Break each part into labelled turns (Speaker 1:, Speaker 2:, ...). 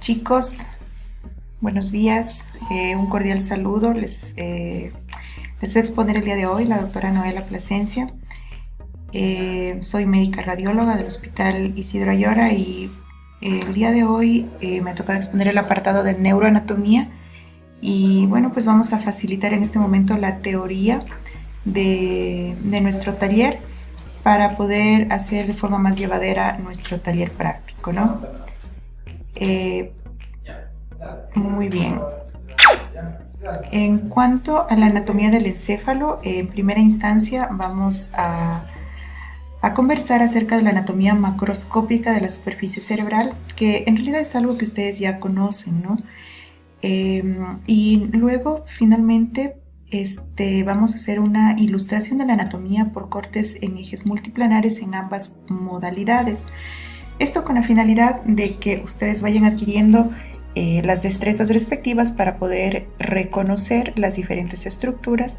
Speaker 1: Chicos, buenos días, un cordial saludo. Les voy a exponer el día de hoy la doctora Noela Plasencia. Soy médica radióloga del Hospital Isidro Ayora y el día de hoy me ha tocado exponer el apartado de neuroanatomía y bueno, pues vamos a facilitar en este momento la teoría de nuestro taller para poder hacer de forma más llevadera nuestro taller práctico, ¿no? Muy bien. En cuanto a la anatomía del encéfalo, en primera instancia vamos a conversar acerca de la anatomía macroscópica de la superficie cerebral, que en realidad es algo que ustedes ya conocen, ¿no? Y luego, finalmente, vamos a hacer una ilustración de la anatomía por cortes en ejes multiplanares en ambas modalidades. Esto con la finalidad de que ustedes vayan adquiriendo las destrezas respectivas para poder reconocer las diferentes estructuras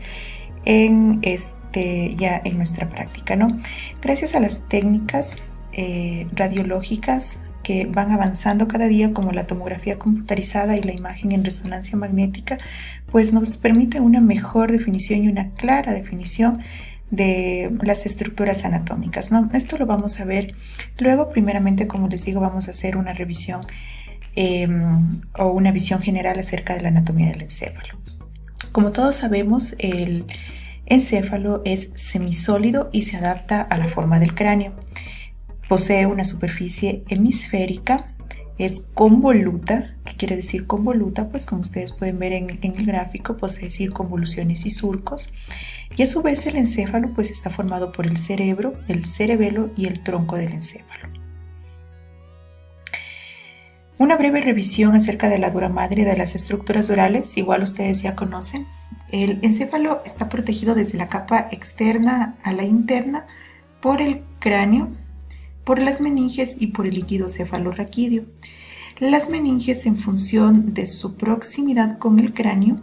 Speaker 1: ya en nuestra práctica, ¿no? Gracias a las técnicas radiológicas que van avanzando cada día, como la tomografía computarizada y la imagen en resonancia magnética, pues nos permite una mejor definición y una clara definición de las estructuras anatómicas, ¿no? Esto lo vamos a ver luego. Primeramente, como les digo, vamos a hacer una revisión o una visión general acerca de la anatomía del encéfalo. Como todos sabemos, el encéfalo es semisólido y se adapta a la forma del cráneo. Posee una superficie hemisférica, es convoluta. ¿Qué quiere decir convoluta? Pues como ustedes pueden ver en el gráfico, posee circunvoluciones y surcos. Y a su vez el encéfalo pues está formado por el cerebro, el cerebelo y el tronco del encéfalo. Una breve revisión acerca de la dura madre y de las estructuras durales, igual ustedes ya conocen. El encéfalo está protegido desde la capa externa a la interna por el cráneo, por las meninges y por el líquido cefalorraquídeo. Las meninges, en función de su proximidad con el cráneo,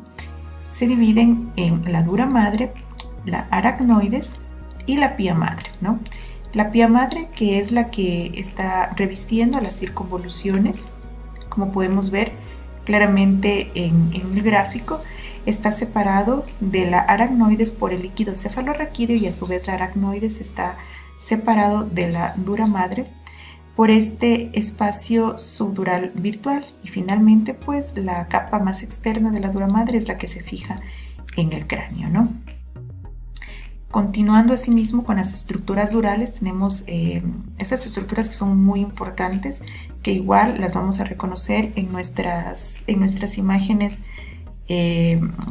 Speaker 1: se dividen en la dura madre, la aracnoides y la pía madre, ¿no? La pía madre, que es la que está revistiendo a las circunvoluciones, como podemos ver claramente en el gráfico, está separado de la aracnoides por el líquido cefalorraquídeo y a su vez la aracnoides está separado de la dura madre por este espacio subdural virtual. Y finalmente, pues la capa más externa de la dura madre es la que se fija en el cráneo, ¿no? Continuando asimismo con las estructuras durales, tenemos estas estructuras que son muy importantes, que igual las vamos a reconocer en nuestras imágenes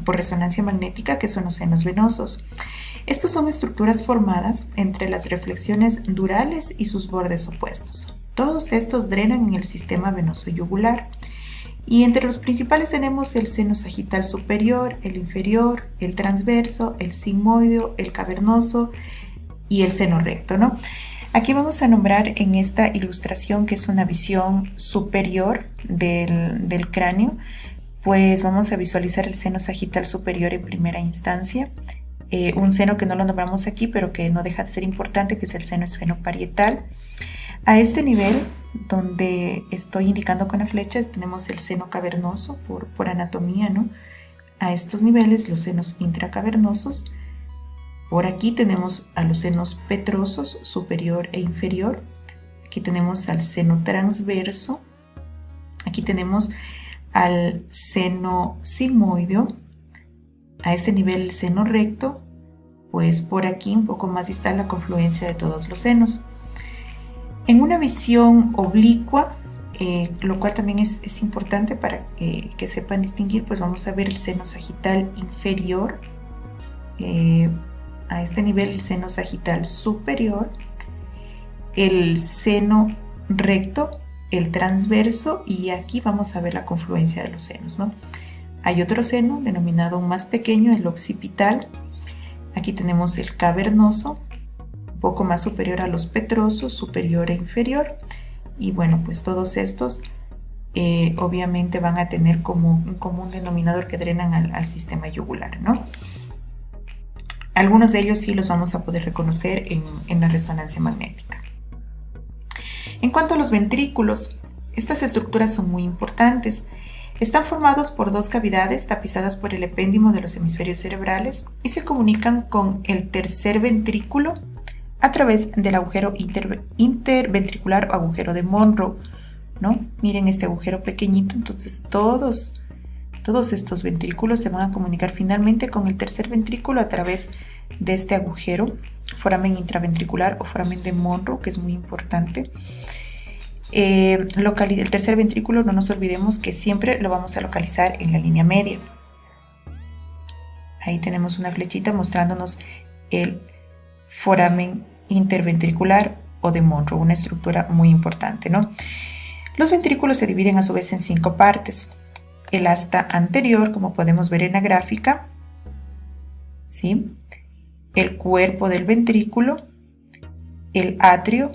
Speaker 1: por resonancia magnética, que son los senos venosos. Estos son estructuras formadas entre las reflexiones durales y sus bordes opuestos. Todos estos drenan en el sistema venoso yugular. Y entre los principales tenemos el seno sagital superior, el inferior, el transverso, el sigmoideo, el cavernoso y el seno recto, ¿no? Aquí vamos a nombrar en esta ilustración, que es una visión superior del cráneo, pues vamos a visualizar el seno sagital superior en primera instancia. Un seno que no lo nombramos aquí, pero que no deja de ser importante, que es el seno esfenoparietal. A este nivel, donde estoy indicando con la flecha, tenemos el seno cavernoso por anatomía, ¿no? A estos niveles, los senos intracavernosos. Por aquí tenemos a los senos petrosos, superior e inferior. Aquí tenemos al seno transverso. Aquí tenemos al seno sigmoideo. A este nivel, el seno recto. Pues por aquí, un poco más distal, la confluencia de todos los senos. En una visión oblicua, lo cual también es importante para que sepan distinguir, pues vamos a ver el seno sagital inferior, a este nivel el seno sagital superior, el seno recto, el transverso, y aquí vamos a ver la confluencia de los senos, ¿no? Hay otro seno denominado más pequeño, el occipital. Aquí tenemos el cavernoso, un poco más superior a los petrosos, superior e inferior. Y bueno, pues todos estos obviamente van a tener como un común denominador que drenan al sistema yugular, ¿no? Algunos de ellos sí los vamos a poder reconocer en la resonancia magnética. En cuanto a los ventrículos, Estas estructuras son muy importantes. Están formados por dos cavidades tapizadas por el epéndimo de los hemisferios cerebrales y se comunican con el tercer ventrículo a través del agujero interventricular o agujero de Monro, ¿no? Miren este agujero pequeñito, entonces todos estos ventrículos se van a comunicar finalmente con el tercer ventrículo a través de este agujero, foramen intraventricular o foramen de Monro, que es muy importante. El tercer ventrículo, no nos olvidemos que siempre lo vamos a localizar en la línea media. Ahí tenemos una flechita mostrándonos el foramen interventricular o de Monro, una estructura muy importante, ¿no? Los ventrículos se dividen a su vez en 5 partes. El asta anterior, como podemos ver en la gráfica, ¿sí? El cuerpo del ventrículo, el atrio,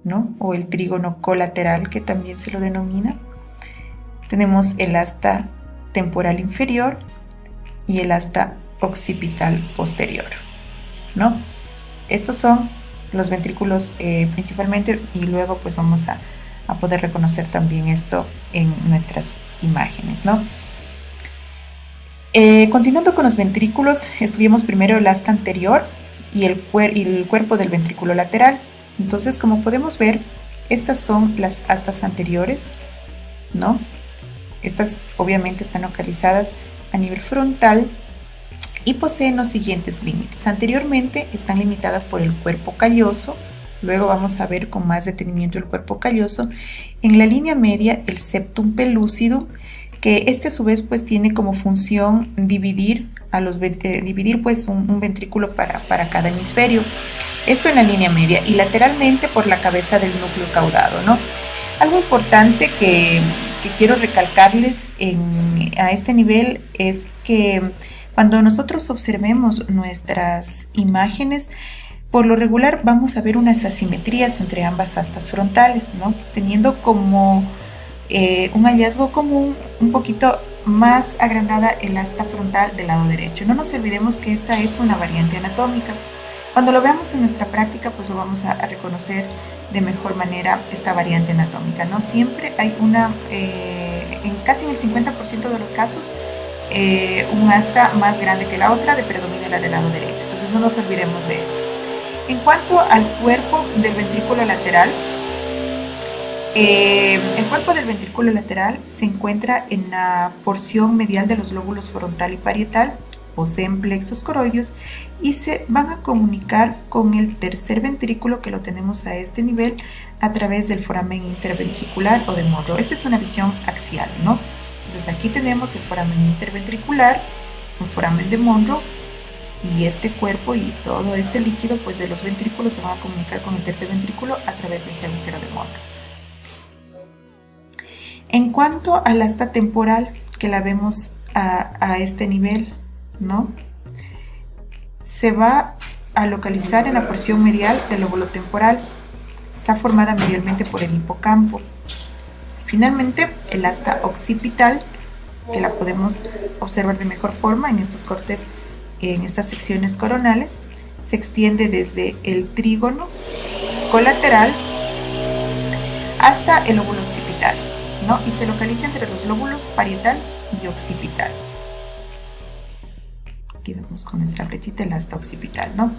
Speaker 1: ¿no? O el trígono colateral, que también se lo denomina. Tenemos el asta temporal inferior y el asta occipital posterior, ¿no? Estos son los ventrículos principalmente, y luego pues vamos a poder reconocer también esto en nuestras imágenes, ¿no? Continuando con los ventrículos, estudiamos primero el asta anterior y el cuerpo del ventrículo lateral. Entonces, como podemos ver, estas son las astas anteriores, ¿no? Estas obviamente están localizadas a nivel frontal y poseen los siguientes límites. Anteriormente están limitadas por el cuerpo calloso, luego vamos a ver con más detenimiento el cuerpo calloso. En la línea media el septum pellucidum, que este a su vez pues tiene como función dividir pues un ventrículo para cada hemisferio. Esto en la línea media y lateralmente por la cabeza del núcleo caudado, ¿no? Algo importante que quiero recalcarles a este nivel es que cuando nosotros observemos nuestras imágenes, por lo regular vamos a ver unas asimetrías entre ambas astas frontales, ¿no? Teniendo como un hallazgo común un poquito más agrandada el asta frontal del lado derecho. No nos olvidemos que esta es una variante anatómica. Cuando lo veamos en nuestra práctica, pues lo vamos a reconocer de mejor manera esta variante anatómica, ¿no? Siempre hay casi en el 50% de los casos, un asta más grande que la otra, predomina la del lado derecho. Entonces no nos olvidemos de eso. En cuanto al cuerpo del ventrículo lateral, el cuerpo del ventrículo lateral se encuentra en la porción medial de los lóbulos frontal y parietal, poseen plexos coroideos y se van a comunicar con el tercer ventrículo, que lo tenemos a este nivel, a través del foramen interventricular o de Monro. Esta es una visión axial, ¿no? Entonces aquí tenemos el foramen interventricular, el foramen de Monro, y este cuerpo y todo este líquido pues de los ventrículos se van a comunicar con el tercer ventrículo a través de este agujero de Monro. En cuanto al asta temporal, que la vemos a este nivel, ¿no? Se va a localizar en la porción medial del lóbulo temporal. Está formada medialmente por el hipocampo. Finalmente, el asta occipital, que la podemos observar de mejor forma en estos cortes, en estas secciones coronales, se extiende desde el trígono colateral hasta el lóbulo occipital, ¿no? Y se localiza entre los lóbulos parietal y occipital. Aquí vemos con nuestra flechita el asta occipital, ¿no?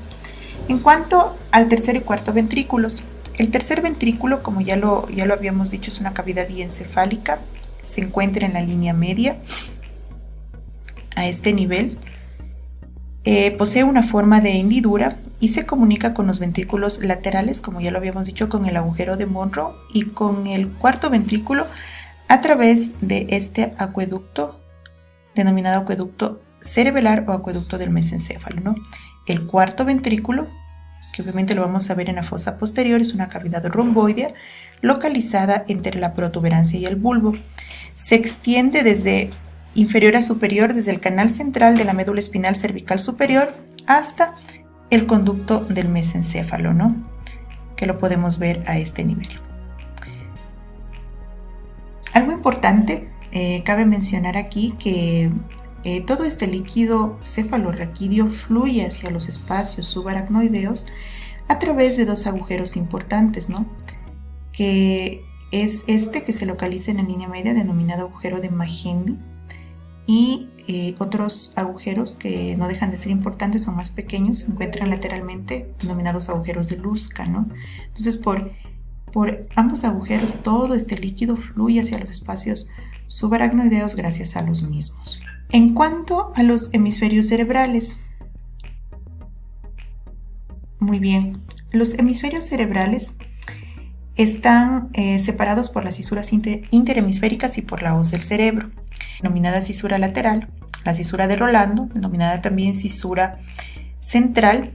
Speaker 1: En cuanto al tercer y cuarto ventrículos, el tercer ventrículo, como ya lo habíamos dicho, es una cavidad diencefálica, se encuentra en la línea media, a este nivel. Posee una forma de hendidura y se comunica con los ventrículos laterales, como ya lo habíamos dicho, con el agujero de Monro y con el cuarto ventrículo a través de este acueducto denominado acueducto cerebelar o acueducto del mesencéfalo, ¿no? El cuarto ventrículo, que obviamente lo vamos a ver en la fosa posterior, es una cavidad romboidea localizada entre la protuberancia y el bulbo. Se extiende desde inferior a superior, desde el canal central de la médula espinal cervical superior hasta el conducto del mesencéfalo, ¿no? Que lo podemos ver a este nivel. Algo importante, cabe mencionar aquí que todo este líquido cefalorraquídeo fluye hacia los espacios subaracnoideos a través de dos agujeros importantes, ¿no? Que es este que se localiza en la línea media, denominado agujero de Magendie, y otros agujeros que no dejan de ser importantes, son más pequeños, se encuentran lateralmente, denominados agujeros de Luzca, ¿no? Entonces, por ambos agujeros, todo este líquido fluye hacia los espacios subaracnoideos gracias a los mismos. En cuanto a los hemisferios cerebrales, muy bien, los hemisferios cerebrales están separados por las cisuras interhemisféricas y por la hoz del cerebro, denominada cisura lateral, la cisura de Rolando, denominada también cisura central.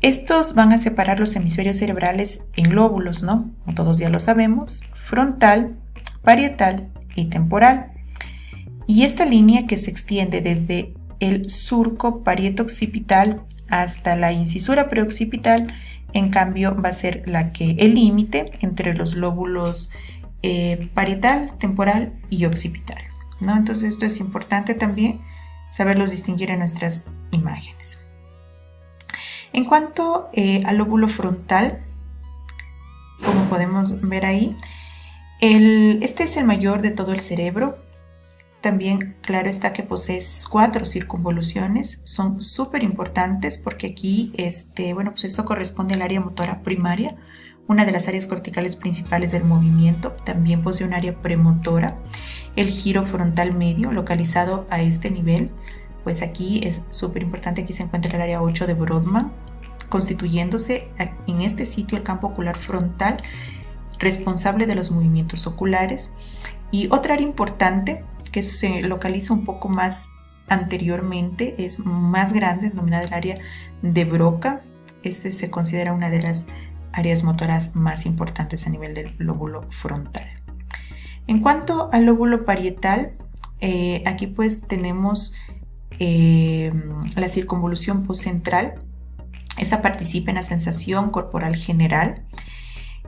Speaker 1: Estos van a separar los hemisferios cerebrales en lóbulos, ¿no? Como todos ya lo sabemos, frontal, parietal y temporal. Y esta línea que se extiende desde el surco parieto-occipital hasta la incisura preoccipital, en cambio, va a ser el límite entre los lóbulos parietal, temporal y occipital, ¿no? Entonces esto es importante también saberlos distinguir en nuestras imágenes. En cuanto al lóbulo frontal, como podemos ver ahí, este es el mayor de todo el cerebro. También, claro está que posee 4 circunvoluciones, son súper importantes porque aquí, pues esto corresponde al área motora primaria, una de las áreas corticales principales del movimiento. También posee un área premotora, el giro frontal medio, localizado a este nivel, pues aquí es súper importante, aquí se encuentra el área 8 de Brodmann, constituyéndose en este sitio el campo ocular frontal, responsable de los movimientos oculares. Y otra área importante que se localiza un poco más anteriormente, es más grande, denominada el área de Broca. Este se considera una de las áreas motoras más importantes a nivel del lóbulo frontal. En cuanto al lóbulo parietal, aquí pues tenemos la circunvolución postcentral. Esta participa en la sensación corporal general.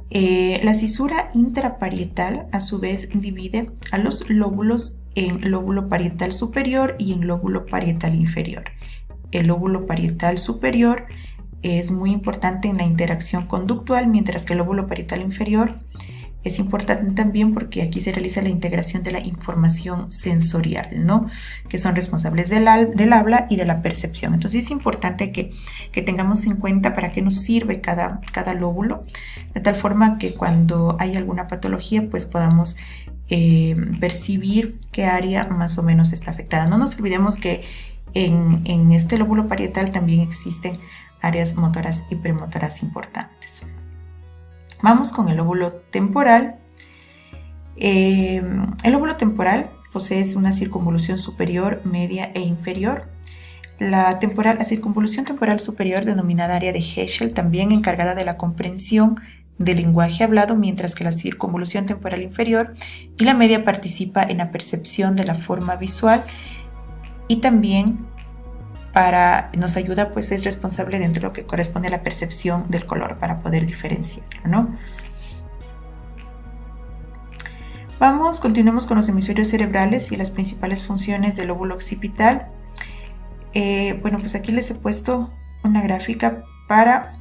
Speaker 1: La cisura intraparietal a su vez divide a los lóbulos en lóbulo parietal superior y en lóbulo parietal inferior. El lóbulo parietal superior es muy importante en la interacción conductual, mientras que el lóbulo parietal inferior es importante también porque aquí se realiza la integración de la información sensorial, ¿no? Que son responsables del habla y de la percepción. Entonces es importante que tengamos en cuenta para qué nos sirve cada lóbulo, de tal forma que cuando hay alguna patología pues podamos percibir qué área más o menos está afectada. No nos olvidemos que en este lóbulo parietal también existen áreas motoras y premotoras importantes. Vamos con el lóbulo temporal. El lóbulo temporal posee una circunvolución superior, media e inferior. La circunvolución temporal superior, denominada área de Heschel, también encargada de la comprensión del lenguaje hablado, mientras que la circunvolución temporal inferior y la media participa en la percepción de la forma visual y también nos ayuda, pues es responsable dentro de lo que corresponde a la percepción del color para poder diferenciarlo, ¿no? Continuemos con los hemisferios cerebrales y las principales funciones del lóbulo occipital. Pues aquí les he puesto una gráfica para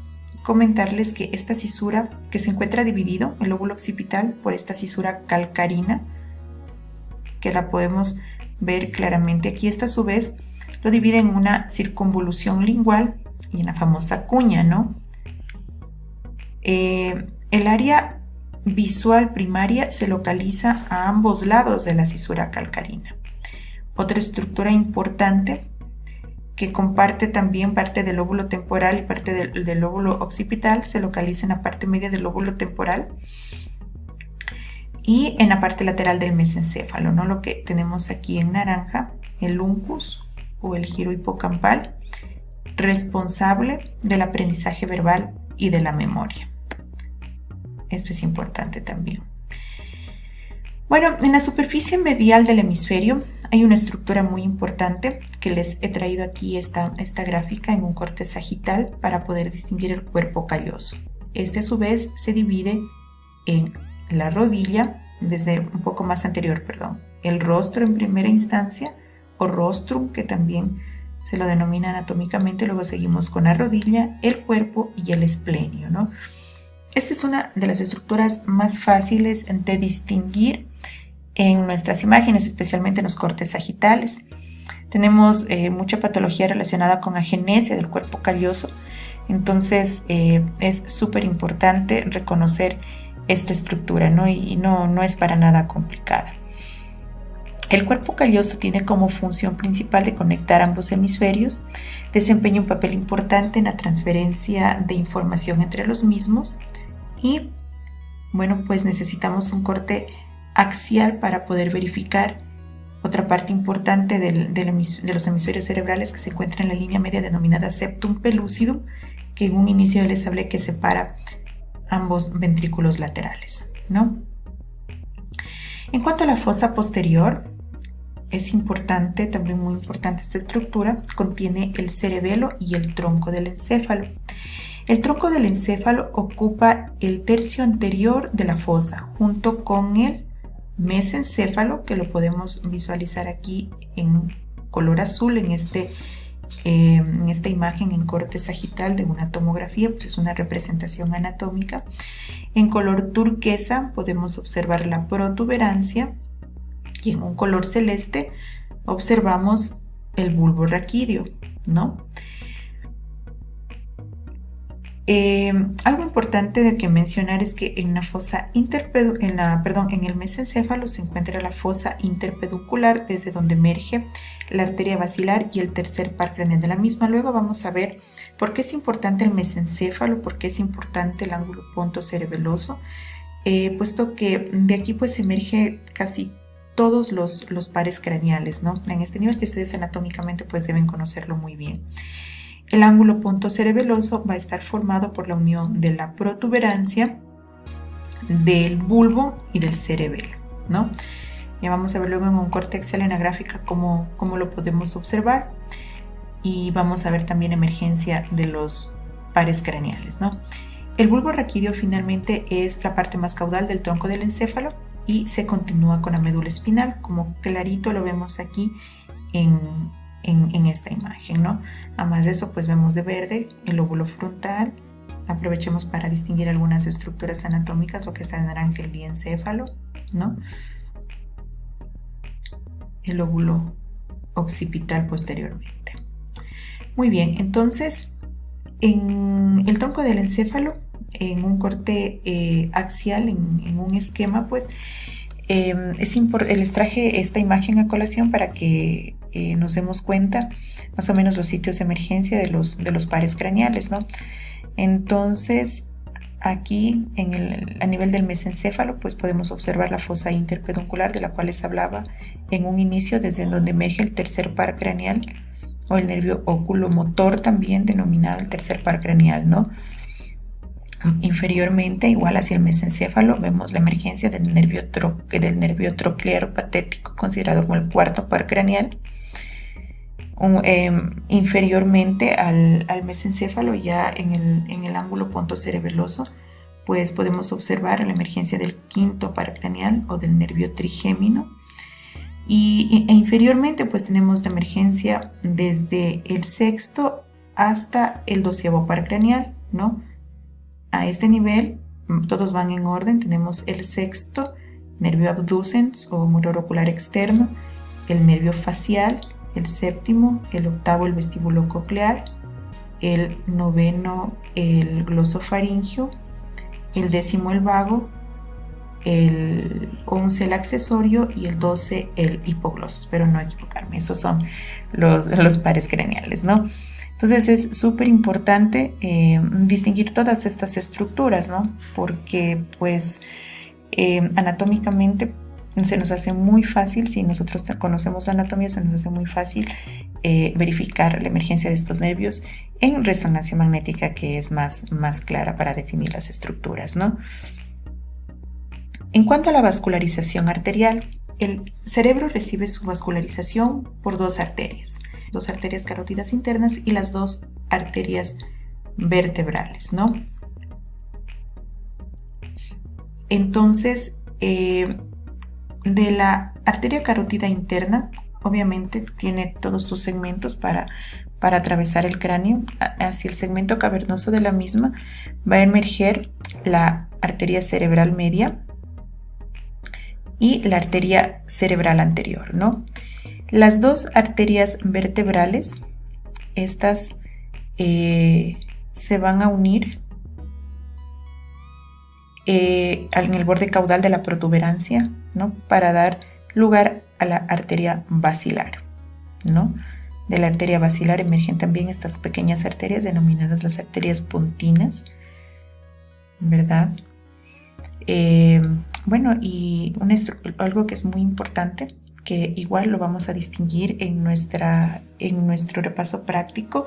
Speaker 1: comentarles que esta cisura, que se encuentra dividido el lóbulo occipital por esta cisura calcarina, que la podemos ver claramente aquí, esta a su vez lo divide en una circunvolución lingual y en la famosa cuña, ¿no? El área visual primaria se localiza a ambos lados de la cisura calcarina. Otra estructura importante que comparte también parte del lóbulo temporal y parte del lóbulo occipital se localiza en la parte media del lóbulo temporal y en la parte lateral del mesencéfalo, ¿no? Lo que tenemos aquí en naranja, el uncus o el giro hipocampal, responsable del aprendizaje verbal y de la memoria. Esto es importante también. Bueno, en la superficie medial del hemisferio hay una estructura muy importante que les he traído aquí esta gráfica en un corte sagital para poder distinguir el cuerpo calloso. Este a su vez se divide en la rodilla, desde un poco más anterior, el rostro en primera instancia, o rostrum, que también se lo denomina anatómicamente. Luego seguimos con la rodilla, el cuerpo y el esplenio, ¿no? Esta es una de las estructuras más fáciles de distinguir en nuestras imágenes, especialmente en los cortes sagitales. Tenemos mucha patología relacionada con agenesia del cuerpo calloso, entonces es súper importante reconocer esta estructura, ¿no? Y no es para nada complicada. El cuerpo calloso tiene como función principal de conectar ambos hemisferios, desempeña un papel importante en la transferencia de información entre los mismos y, bueno, pues necesitamos un corte axial para poder verificar otra parte importante de los hemisferios cerebrales que se encuentra en la línea media denominada septum pellucidum, que en un inicio les hablé que separa ambos ventrículos laterales, ¿no? En cuanto a la fosa posterior, es importante, también muy importante esta estructura, contiene el cerebelo y el tronco del encéfalo. El tronco del encéfalo ocupa el tercio anterior de la fosa, junto con el mesencéfalo, que lo podemos visualizar aquí en color azul en esta imagen en corte sagital de una tomografía, pues es una representación anatómica. En color turquesa podemos observar la protuberancia y en un color celeste observamos el bulbo raquídeo, ¿no? Algo importante de que mencionar es que en el mesencéfalo se encuentra la fosa interpeduncular, desde donde emerge la arteria basilar y el tercer par craneal de la misma. Luego vamos a ver por qué es importante el mesencéfalo, por qué es importante el ángulo pontocerebeloso, puesto que de aquí pues emerge casi todos los pares craneales, ¿no? En este nivel que ustedes anatómicamente pues deben conocerlo muy bien. El ángulo pontocerebeloso va a estar formado por la unión de la protuberancia, del bulbo y del cerebelo, ¿no? Ya vamos a ver luego en un corte axial en la gráfica cómo lo podemos observar, y vamos a ver también emergencia de los pares craneales, ¿no? El bulbo raquídeo finalmente es la parte más caudal del tronco del encéfalo y se continúa con la médula espinal, como clarito lo vemos aquí en esta imagen, ¿no? Además de eso, pues vemos de verde el lóbulo frontal. Aprovechemos para distinguir algunas estructuras anatómicas, lo que está en naranja, el diencéfalo, ¿no? El lóbulo occipital posteriormente. Muy bien, entonces en el tronco del encéfalo, en un corte axial, en un esquema, pues les traje esta imagen a colación para que nos demos cuenta más o menos los sitios de emergencia de los pares craneales, ¿no? Entonces aquí a nivel del mesencéfalo pues podemos observar la fosa interpeduncular de la cual les hablaba en un inicio, desde donde emerge el tercer par craneal, o el nervio oculomotor, también denominado el tercer par craneal, ¿no? Inferiormente, igual hacia el mesencéfalo, vemos la emergencia del nervio troclearo patético, considerado como el cuarto par craneal. Inferiormente al mesencéfalo, ya en el ángulo pontocerebeloso, pues podemos observar la emergencia del quinto par craneal o del nervio trigémino. E inferiormente pues tenemos la emergencia desde el sexto hasta el 12º par craneal, ¿no? A este nivel todos van en orden. Tenemos el sexto, nervio abducens o muro ocular externo, el nervio facial, el séptimo, el octavo, el vestíbulo coclear, el noveno, el glosofaringio, el décimo, el vago, el 11, el accesorio, y el 12, el hipogloso. Espero no equivocarme, esos son los pares craneales, ¿no? Entonces es súper importante distinguir todas estas estructuras, ¿no? Porque pues anatómicamente se nos hace muy fácil, si nosotros conocemos la anatomía, se nos hace muy fácil verificar la emergencia de estos nervios en resonancia magnética, que es más clara para definir las estructuras, ¿no? En cuanto a la vascularización arterial, el cerebro recibe su vascularización por dos arterias carótidas internas y las dos arterias vertebrales, ¿no? Entonces, de la arteria carótida interna, obviamente tiene todos sus segmentos para para atravesar el cráneo. Hacia el segmento cavernoso de la misma va a emerger la arteria cerebral media y la arteria cerebral anterior, ¿no? Las dos arterias vertebrales, estas se van a unir en el borde caudal de la protuberancia, ¿no? Para dar lugar a la arteria basilar, ¿no? De la arteria basilar emergen también estas pequeñas arterias denominadas las arterias pontinas, ¿verdad? Bueno, y algo que es muy importante, que igual lo vamos a distinguir en nuestro repaso práctico,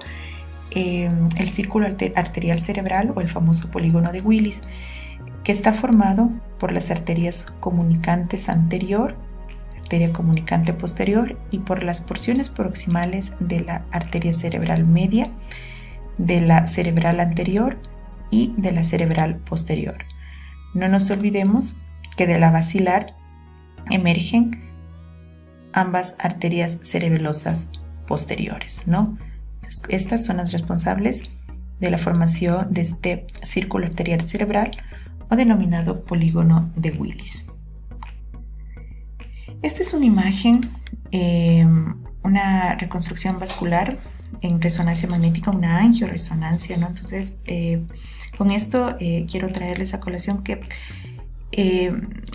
Speaker 1: el círculo arterial cerebral o el famoso polígono de Willis, que está formado por las arterias comunicantes anterior, arteria comunicante posterior y por las porciones proximales de la arteria cerebral media, de la cerebral anterior y de la cerebral posterior. No nos olvidemos que de la basilar emergen ambas arterias cerebelosas posteriores, ¿no? Entonces, estas son las responsables de la formación de este círculo arterial cerebral o denominado polígono de Willis. Esta es una imagen, una reconstrucción vascular en resonancia magnética, una angioresonancia, ¿no? Entonces, con esto quiero traerles a colación que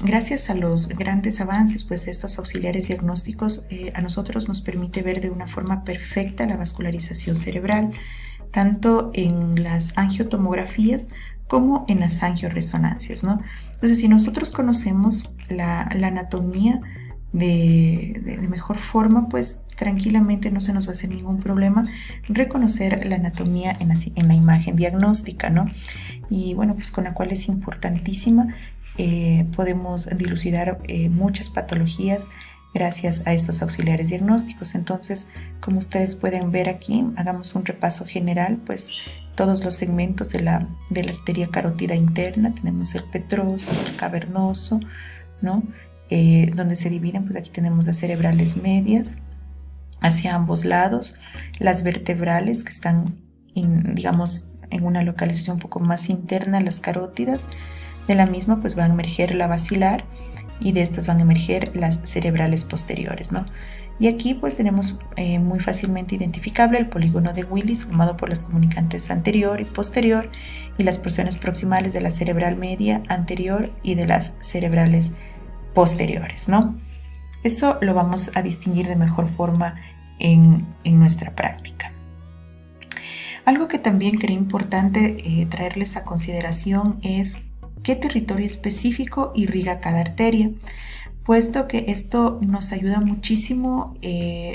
Speaker 1: gracias a los grandes avances, pues estos auxiliares diagnósticos a nosotros nos permite ver de una forma perfecta la vascularización cerebral, tanto en las angiotomografías como en las angioresonancias, ¿no? Entonces, si nosotros conocemos la anatomía de mejor forma, pues tranquilamente no se nos va a hacer ningún problema reconocer la anatomía en la imagen diagnóstica, ¿no? Y bueno, pues con la cual es importantísima. Podemos dilucidar muchas patologías gracias a estos auxiliares diagnósticos. Entonces, como ustedes pueden ver aquí, hagamos un repaso general, pues todos los segmentos de la arteria carótida interna, tenemos el petroso, el cavernoso, ¿no? Donde se dividen, pues aquí tenemos las cerebrales medias hacia ambos lados, las vertebrales que están, digamos, en una localización un poco más interna, las carótidas. De la misma pues van a emerger la basilar y de estas van a emerger las cerebrales posteriores, ¿no? Y aquí pues tenemos muy fácilmente identificable el polígono de Willis formado por las comunicantes anterior y posterior y las porciones proximales de la cerebral media, anterior y de las cerebrales posteriores, ¿no? Eso lo vamos a distinguir de mejor forma en nuestra práctica. Algo que también creo importante traerles a consideración es qué territorio específico irriga cada arteria, puesto que esto nos ayuda muchísimo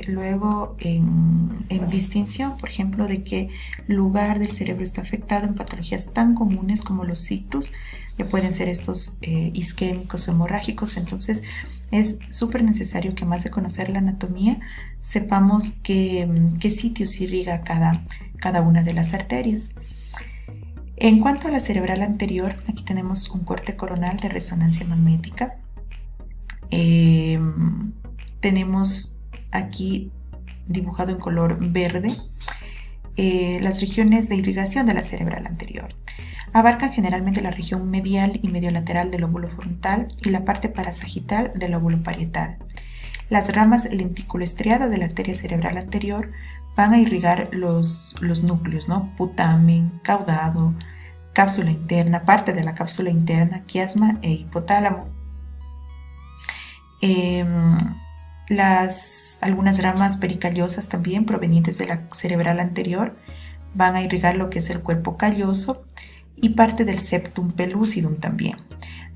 Speaker 1: luego en distinción, por ejemplo, de qué lugar del cerebro está afectado en patologías tan comunes como los ictus, que pueden ser estos isquémicos o hemorrágicos. Entonces es súper necesario que, más de conocer la anatomía, sepamos qué sitios irriga cada una de las arterias. En cuanto a la cerebral anterior, aquí tenemos un corte coronal de resonancia magnética. Tenemos aquí dibujado en color verde las regiones de irrigación de la cerebral anterior. Abarcan generalmente la región medial y mediolateral del lóbulo frontal y la parte parasagital del lóbulo parietal. Las ramas lenticuloestriadas de la arteria cerebral anterior van a irrigar los núcleos, ¿no? Putamen, caudado, cápsula interna, parte de la cápsula interna, quiasma e hipotálamo. Algunas ramas pericallosas también provenientes de la cerebral anterior van a irrigar lo que es el cuerpo calloso y parte del septum pellucidum también.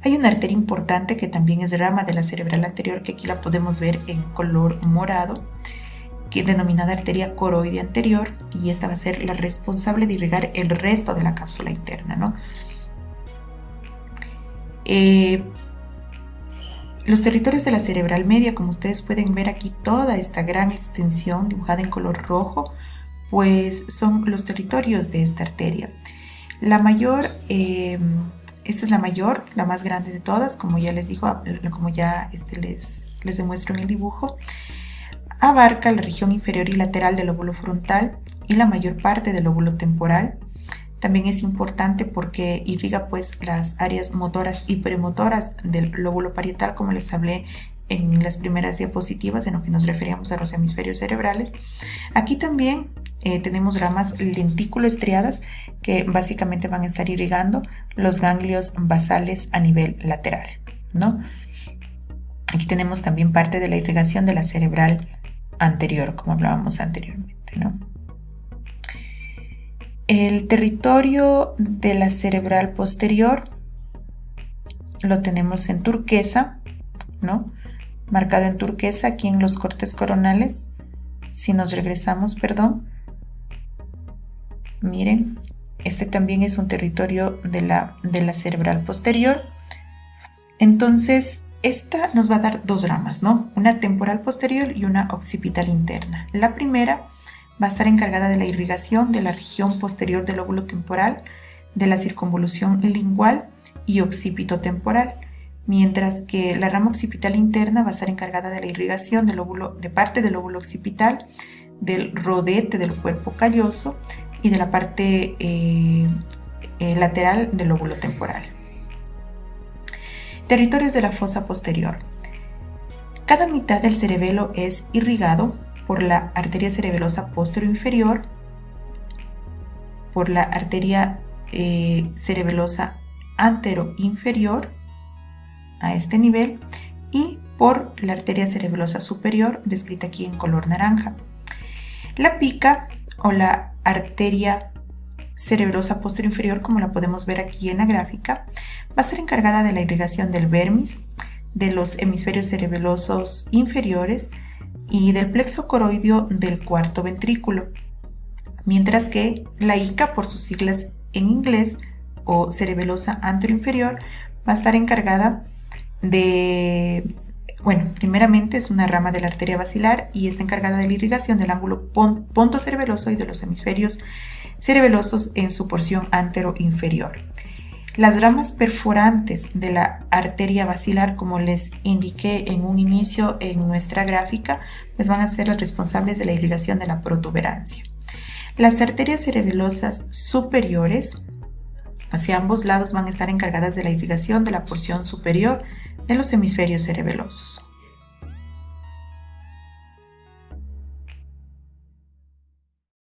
Speaker 1: Hay una arteria importante que también es rama de la cerebral anterior, que aquí la podemos ver en color morado, que es denominada arteria coroide anterior, y esta va a ser la responsable de irrigar el resto de la cápsula interna, ¿no? Los territorios de la cerebral media, como ustedes pueden ver aquí, toda esta gran extensión dibujada en color rojo, pues son los territorios de esta arteria. La mayor, esta es la mayor, la más grande de todas, como ya les digo, como ya les demuestro en el dibujo. Abarca la región inferior y lateral del lóbulo frontal y la mayor parte del lóbulo temporal. También es importante porque irriga pues las áreas motoras y premotoras del lóbulo parietal, como les hablé en las primeras diapositivas en lo que nos referíamos a los hemisferios cerebrales. Aquí también tenemos ramas lentículo-estriadas que básicamente van a estar irrigando los ganglios basales a nivel lateral, ¿no? Aquí tenemos también parte de la irrigación de la cerebral anterior, como hablábamos anteriormente, ¿no? El territorio de la cerebral posterior lo tenemos en turquesa, ¿no? Marcado en turquesa aquí en los cortes coronales. Si nos regresamos, perdón, miren, este también es un territorio de la cerebral posterior. Entonces, esta nos va a dar dos ramas, ¿no? Una temporal posterior y una occipital interna. La primera va a estar encargada de la irrigación de la región posterior del lóbulo temporal, de la circunvolución lingual y occipito temporal, mientras que la rama occipital interna va a estar encargada de la irrigación de parte del lóbulo occipital, del rodete del cuerpo calloso y de la parte lateral del lóbulo temporal. Territorios de la fosa posterior. Cada mitad del cerebelo es irrigado por la arteria cerebelosa posterior-inferior, por la arteria cerebelosa antero-inferior a este nivel y por la arteria cerebelosa superior, descrita aquí en color naranja. La pica o la arteria cerebelosa posterior-inferior, como la podemos ver aquí en la gráfica, va a ser encargada de la irrigación del vermis, de los hemisferios cerebelosos inferiores y del plexo coroideo del cuarto ventrículo, mientras que la ICA, por sus siglas en inglés, o cerebelosa anteroinferior, va a estar encargada de, primeramente es una rama de la arteria basilar y está encargada de la irrigación del ángulo pontocerebeloso y de los hemisferios cerebelosos en su porción anteroinferior. Las ramas perforantes de la arteria basilar, como les indiqué en un inicio en nuestra gráfica, pues van a ser las responsables de la irrigación de la protuberancia. Las arterias cerebelosas superiores, hacia ambos lados, van a estar encargadas de la irrigación de la porción superior de los hemisferios cerebelosos.